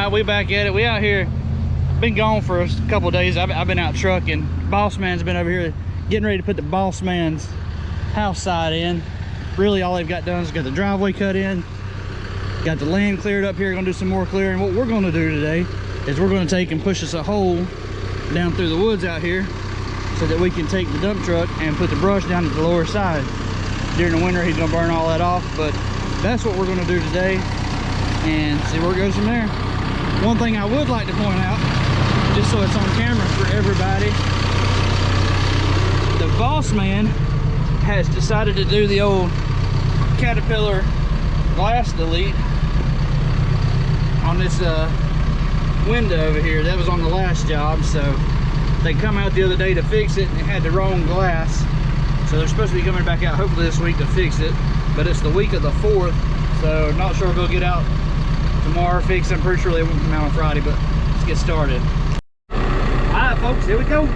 right, we back at it. We out here, been gone for a couple days. I've been out trucking. Boss man's been over here getting ready to put the boss man's house side in. Really all they've got done is got the driveway cut in, got the land cleared up here, gonna do some more clearing. What we're gonna do today is we're gonna take and push us a hole down through the woods out here so that we can take the dump truck and put the brush down at the lower side. During the winter he's gonna burn all that off, but that's what we're gonna do today and see where it goes from there. One thing I would like to point out, just so it's on camera for everybody, the boss man has decided to do the old Caterpillar glass delete on this window over here. That was on the last job, so they come out the other day to fix it and it had the wrong glass, so they're supposed to be coming back out hopefully this week to fix it, but it's the week of the 4th, so not sure if they'll get out tomorrow fix. I'm pretty sure they won't come out on Friday, but let's get started. All right folks, here we go.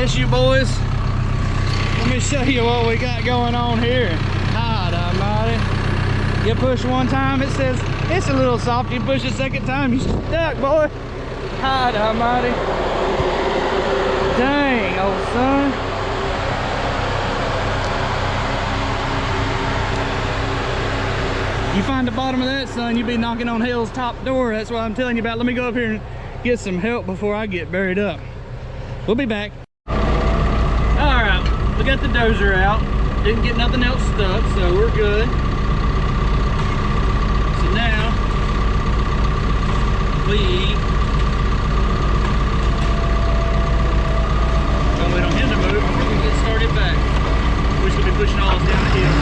bless you, boys. Let me show you what we got going on here. God almighty. You push one time, it says it's a little soft. You push a second time, you stuck, boy. God almighty. Dang, old son. You find the bottom of that, son, you be knocking on hell's top door. That's what I'm telling you about. Let me go up here and get some help before I get buried up. We'll be back. All right, we got the dozer out. Didn't get nothing else stuck, so we're good. So now, we don't wait on him to move, we're gonna get started back. We're just gonna be pushing all this down the hill.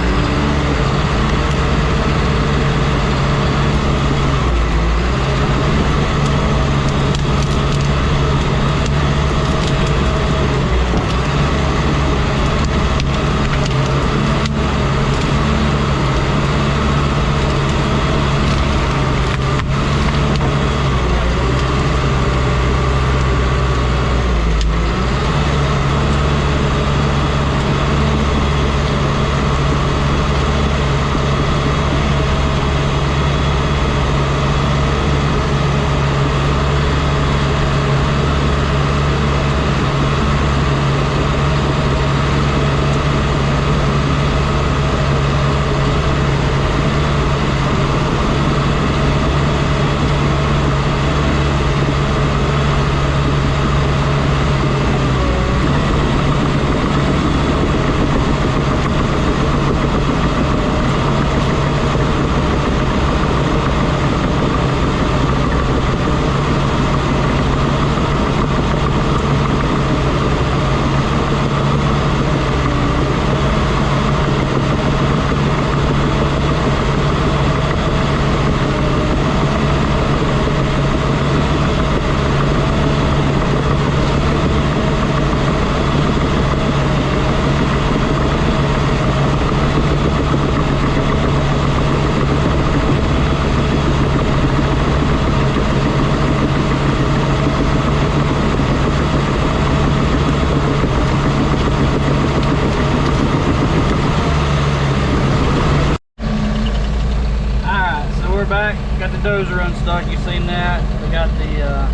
Got the dozer unstuck, you've seen that. We got the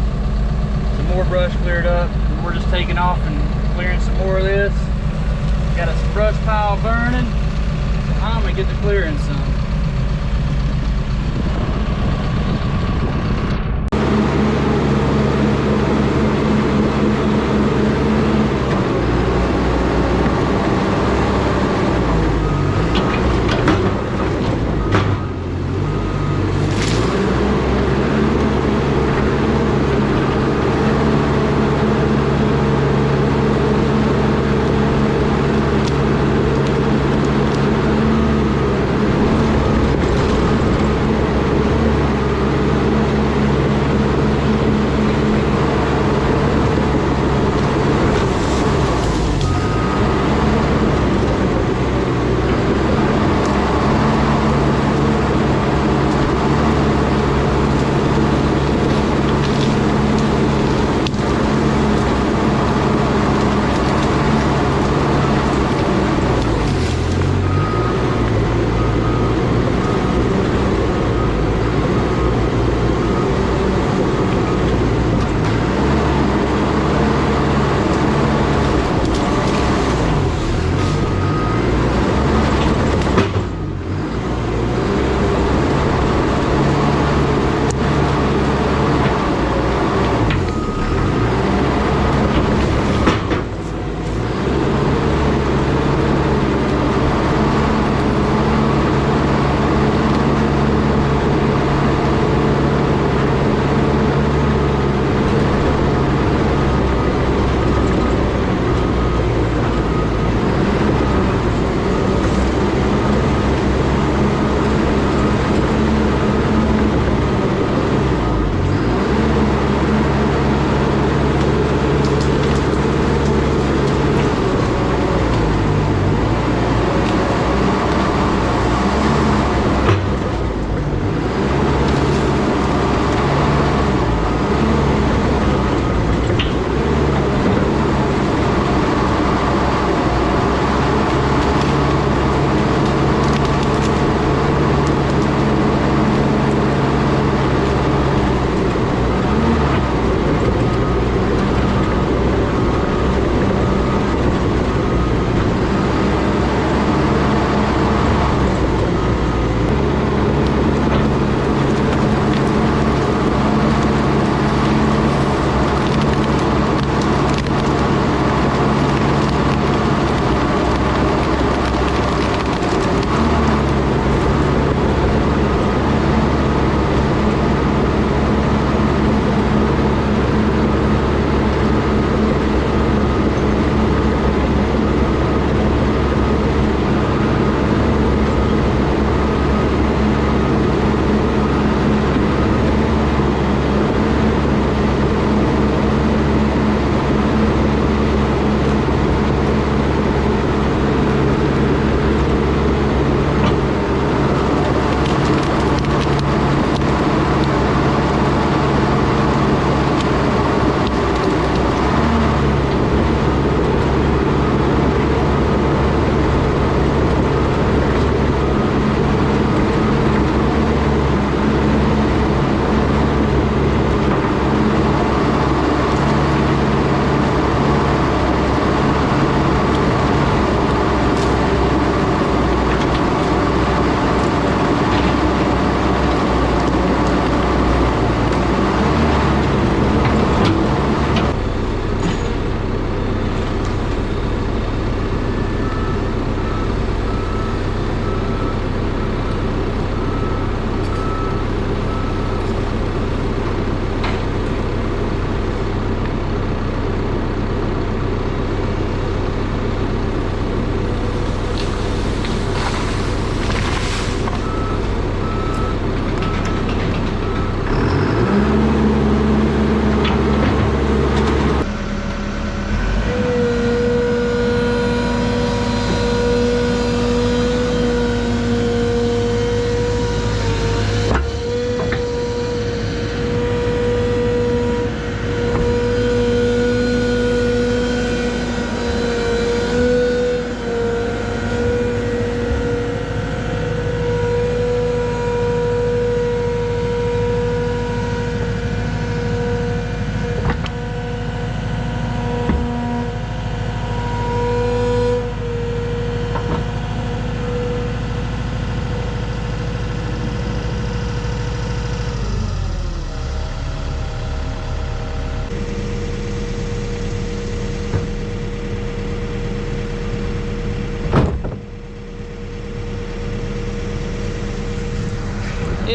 some more brush cleared up. We're just taking off and clearing some more of this. Got a brush pile burning. So I'm gonna get to clearing some.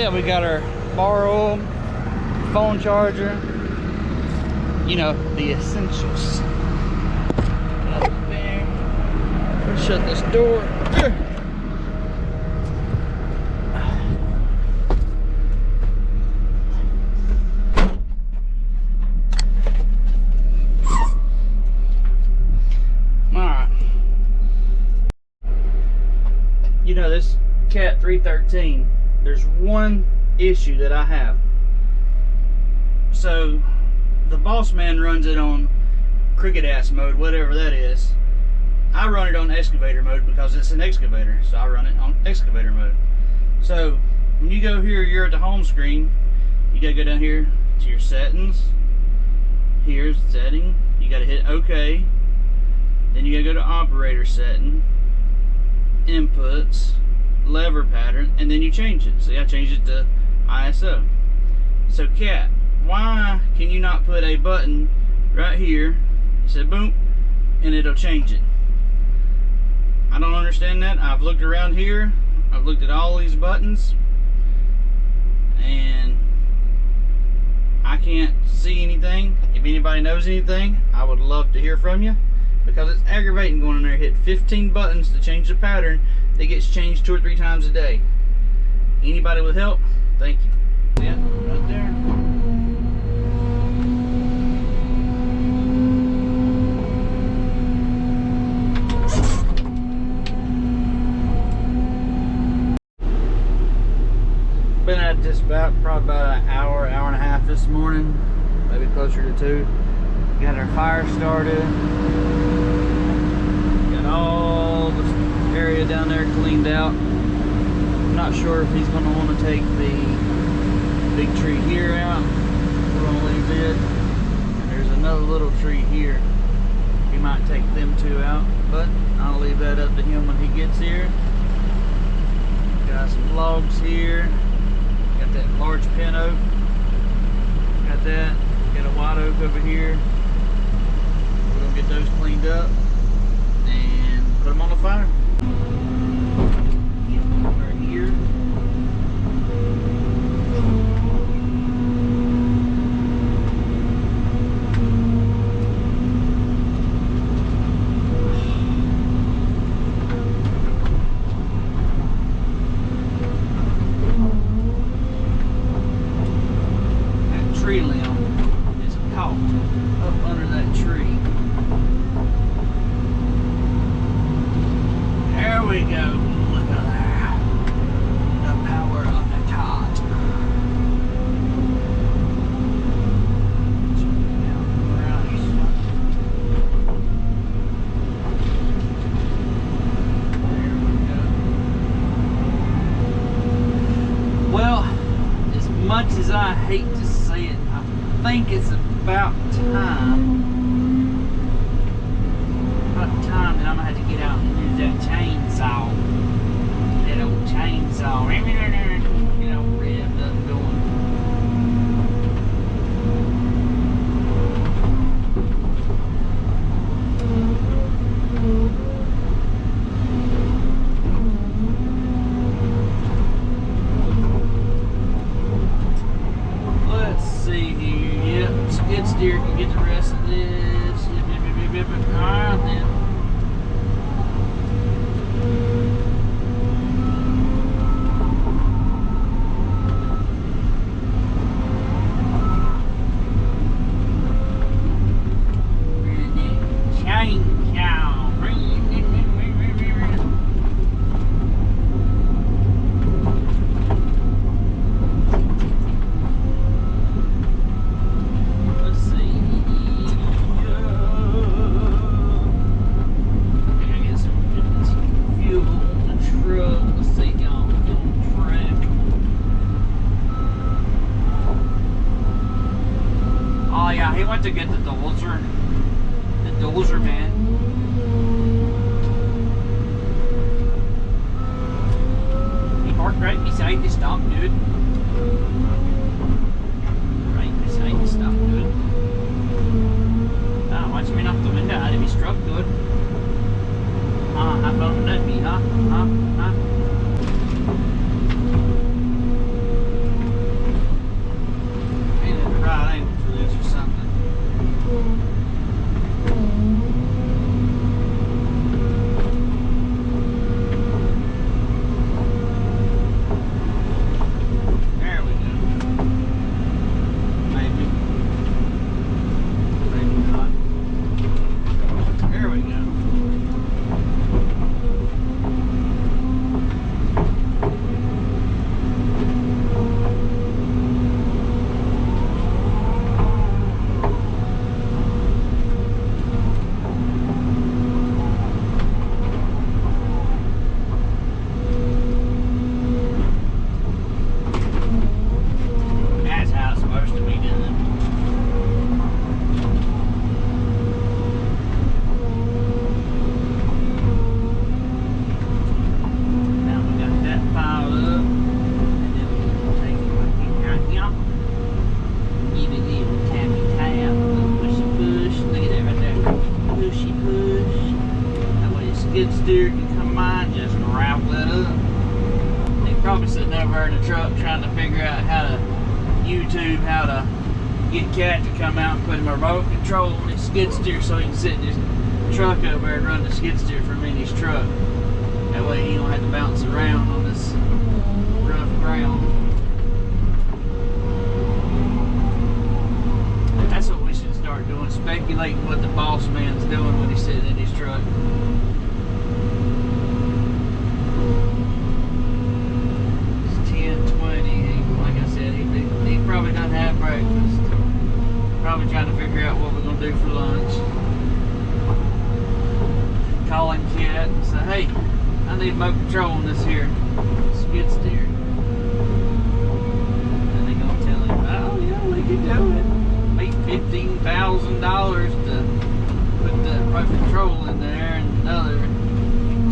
yeah, we got our bar oil, phone charger, you know, the essentials. Up there. Let's shut this door. Alright. You know, this Cat 313, there's one issue that I have. So the boss man runs it on cricket ass mode, whatever that is. I run it on excavator mode because it's an excavator, so I run it on excavator mode. So when you go here, you're at the home screen, you gotta go down here to your settings. Here's setting, you gotta hit OK. Then you gotta go to operator setting, inputs, lever pattern, and then you change it. See, I changed it to ISO. So Cat, why can you not put a button right here, say boom, and it'll change it? I don't understand that. I've looked around here, I've looked at all these buttons, and I can't see anything. If anybody knows anything, I would love to hear from you, because it's aggravating going in there, hit 15 buttons to change the pattern that gets changed 2 or 3 times a day. Anybody with help? Thank you. Yeah, right there. Been at this probably about an hour, hour and a half this morning, maybe closer to 2. Got our fire started. Got all the area down there cleaned out. I'm not sure if he's going to want to take the big tree here out. We're going to leave it. And there's another little tree here. He might take them 2 out, but I'll leave that up to him when he gets here. Got some logs here. Got that large pin oak. Got that. Got a white oak over here. We're going to get those cleaned up and put them on the fire. Right here. That tree limb is caught up under that tree. There we go. Look at that. The power of the cot. There we go. Well, as much as I hate to say it, I think it's about time. That I'm gonna have to get out and use that chainsaw. That old chainsaw. You know, revved up going. Let's see here. Yep, skid steer can get the rest of this. Alright then. He went to get the Dozer. The Dozer, man. He parked right beside the stump, dude. Right beside the stump, dude. Watch me knock the window out of his truck, dude. How fun would that be, huh? there in the truck trying to figure out how to YouTube how to get Cat to come out and put him a remote control on his skid steer so he can sit in his truck over there and run the skid steer from in his truck. That way he don't have to bounce around on this rough ground. That's what we should start doing, speculating what the boss man's doing when he's sitting in his truck. It's 10:20. Like I said, he probably doesn't have breakfast. Probably trying to figure out what we're gonna do for lunch. Calling Cat and say, hey, I need remote control on this here skid steer. And they gonna tell him, oh yeah, we can do it. Make $15,000 to put the remote control in there, and another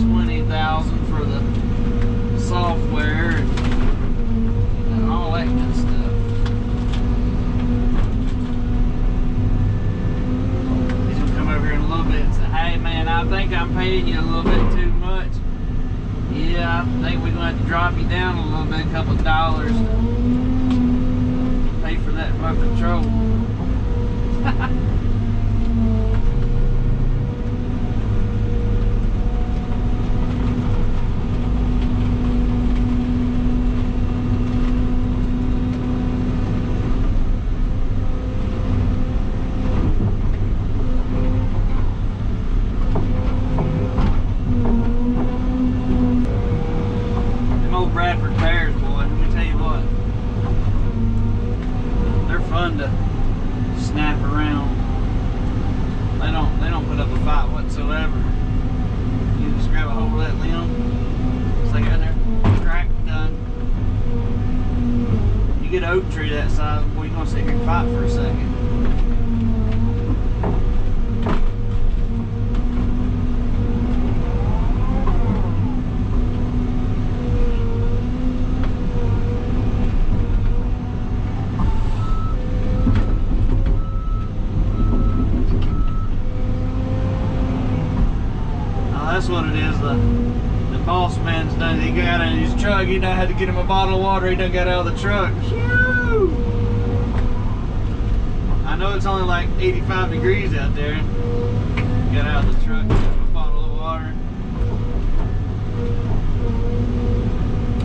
$20,000 for the software and all that good stuff. He's gonna come over here in a little bit and say, hey man, I think I'm paying you a little bit too much. Yeah, I think we're gonna have to drop you down a little bit, a couple of dollars to pay for that remote control. Fun to snap around. They don't put up a fight whatsoever. You just grab a hold of that limb, it's like out there, crack, done. You get an oak tree that size, boy, you're gonna sit here and fight for a second. That's what it is. The boss man's done. He got out of his truck. He done had to get him a bottle of water. He done got out of the truck. Whew. I know it's only like 85 degrees out there. Got out of the truck, got him a bottle of water.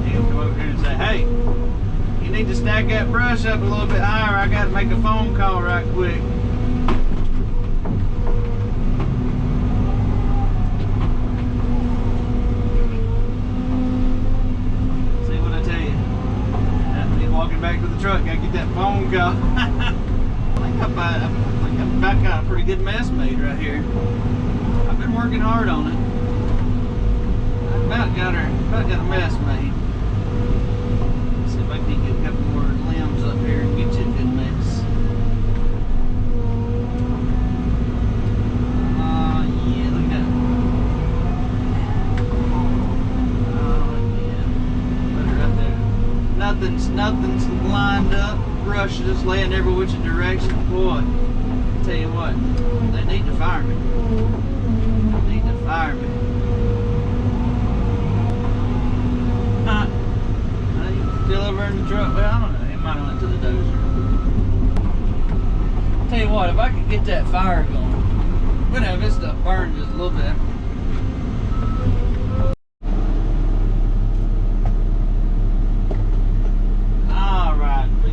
He'll come over here and say, hey, you need to stack that brush up a little bit higher. I got to make a phone call right quick. Back to the truck, gotta get that phone call. I think I've about got a pretty good mess made right here. I've been working hard on it. I about got a mess made. Let's see if I can get a couple more limbs up here and get you a good mess. Yeah, look at that. Oh yeah, put it right there. Nothing's lined up. Brush just laying every which direction. Boy, I tell you what, they need to fire me. They need to fire me. Still over in the truck? Well, I don't know. He might have went to the Dozer. Tell you what, if I could get that fire going, we'd have this stuff burned just a little bit.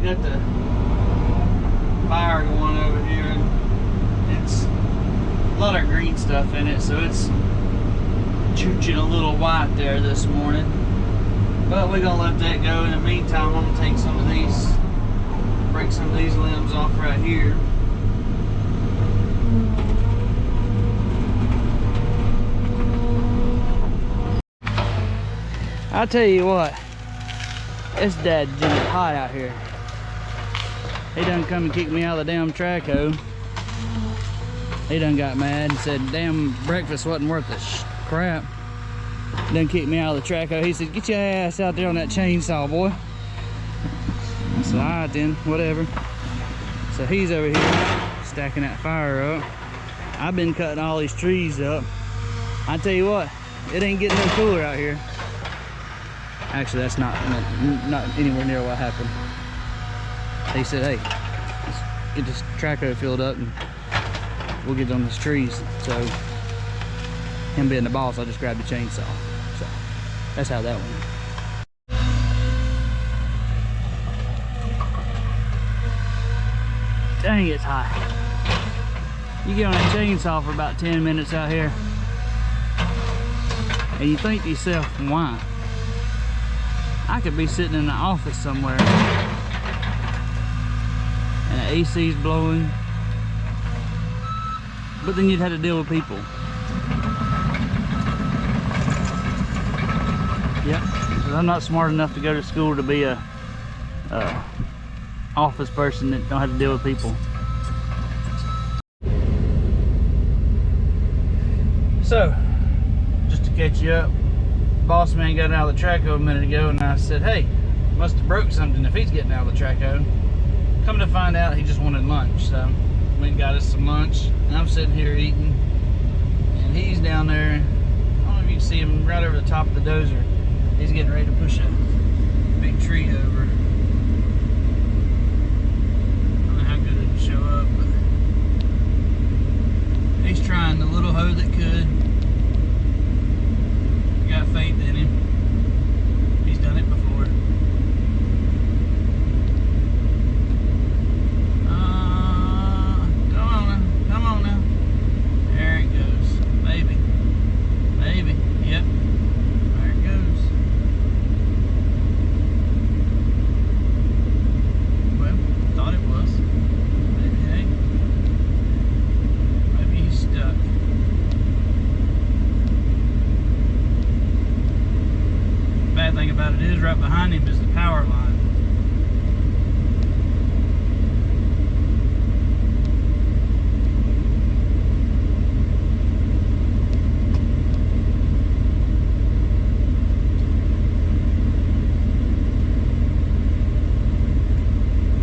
Got the fire going over here, and it's a lot of green stuff in it, so it's chooching a little white there this morning, but we're gonna let that go. In the meantime, I'm gonna take some of these, break some of these limbs off right here. I'll tell you what, it's dead hot out here. He done come and kicked me out of the damn track hoe. He done got mad and said damn breakfast wasn't worth the crap. Done kicked me out of the track hoe. He said, get your ass out there on that chainsaw, boy. I said, alright then, whatever. So he's over here stacking that fire up. I've been cutting all these trees up. I tell you what, it ain't getting no cooler out here. Actually, that's not anywhere near what happened. He said, hey, let's get this track hoe filled up and we'll get on these trees. So him being the boss, I just grabbed the chainsaw. So that's how that went. Dang, it's hot. You get on that chainsaw for about 10 minutes out here and you think to yourself, why? I could be sitting in an office somewhere and the AC's blowing, but then you'd have to deal with people. Yep, because I'm not smart enough to go to school to be a office person that don't have to deal with people. So, just to catch you up, boss man got out of the track hoe a minute ago, and I said, hey, must have broke something if he's getting out of the track hoe. Come to find out, he just wanted lunch. So we got us some lunch, and I'm sitting here eating, and he's down there. I don't know if you can see him right over the top of the dozer. He's getting ready to push a big tree over. I don't know how good it'll show up, but he's trying the little hoe that could. Got faith in him. He's done it before. Come on now. There it goes. Maybe. Yep. There it goes. Well, thought it was. Maybe, hey. Maybe he's stuck. Bad thing about it is right behind him is the power line.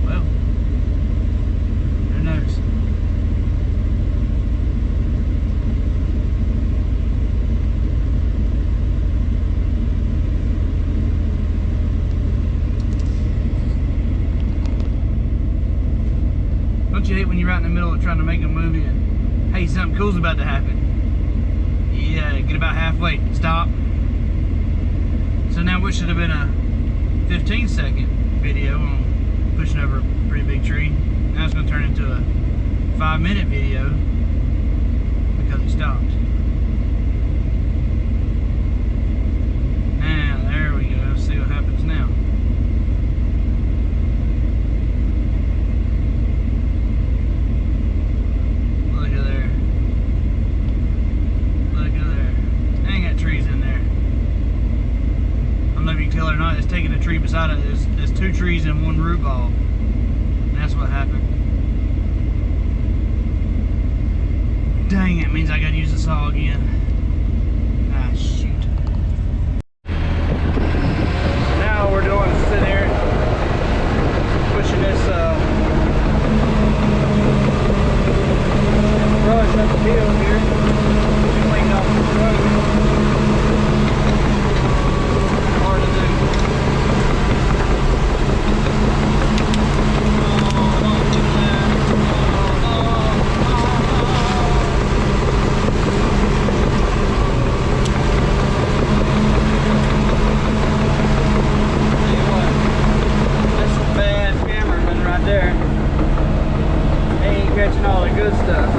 Well, who knows? Don't you hate when you're right in the middle of trying to make a movie and hey, something cool's about to happen? Yeah, get about halfway, stop. So now what should have been a 15-second video on pushing over a pretty big tree, now it's going to turn into a 5-minute video because he stopped. Now, there we go. Let's see what happens now. Or not, it's taking a tree beside it. There's 2 trees and 1 root ball. And that's what happened. Dang, it means I gotta use the saw again. Ah, shoot. So now what we're doing is sitting here pushing this brush up the hill here. Clean off the road. Catching all the good stuff.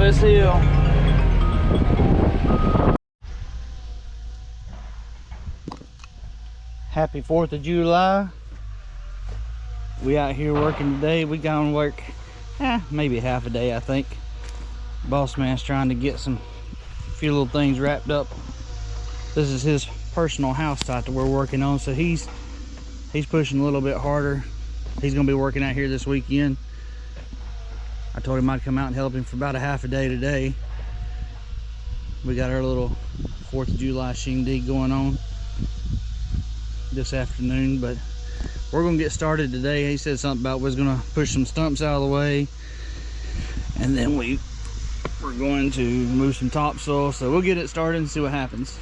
this hill. Happy 4th of July. We out here working today. We gonna work maybe half a day, I think. Boss man's trying to get a few little things wrapped up. This is his personal house site that we're working on, so he's pushing a little bit harder. He's gonna be working out here this weekend. I told him I'd come out and help him for about a half a day today. We got our little 4th of July shindig going on this afternoon, but we're gonna get started today. He said something about was gonna push some stumps out of the way, and then we're going to move some topsoil. So we'll get it started and see what happens.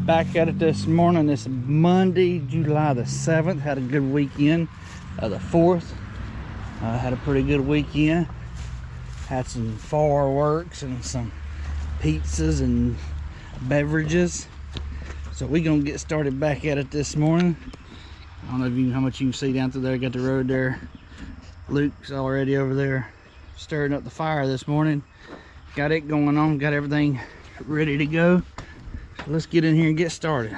Back at it this morning. It's Monday, July the 7th. Had a good weekend. The 4th. Had a pretty good weekend. Had some fireworks and some pizzas and beverages. So we're gonna get started back at it this morning. I don't know how much you can see down through there. Got the road there. Luke's already over there stirring up the fire this morning. Got it going on. Got everything ready to go. Let's get in here and get started.